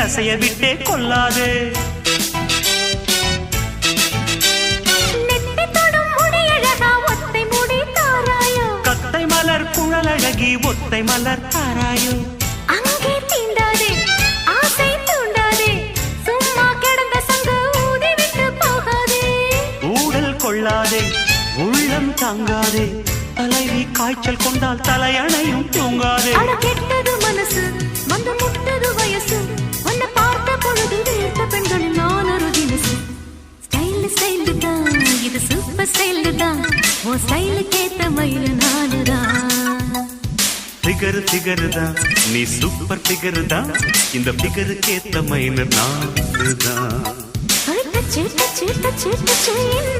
அசைய விட்டே கொள்ளாதே. கத்தை மலர் குழலழகி ஒத்தை மலர் தாராயோ. அங்கே தீண்டாதே ஆசை தூண்டாதே சும்மா கிடந்த சங்கு ஊதி விட்டு போகாதே. ஊடல் கொள்ளாதே உள்ளம் தாங்காதே தலைவி காய்ச்சல் கொண்டால் தலையணையும் தூங்காதே. கெட்டது மனசு வந்து முட்டது வயசு உன்னை பார்த்த பொழுது வீட்ட பெண்களில் நான் ஒரு தினசு. ஸ்டைல் ஸ்டைல் தான் இது சூப்பர் ஸ்டைல் தான் உன் ஸ்டைலுக்கு ஏத்த மயில் நானுதான். ஃபிகர் ஃபிகர் தான் நீ சூப்பர் ஃபிகர் தான் இந்த ஃபிகருக்கு ஏத்த மயில் நானுதான்.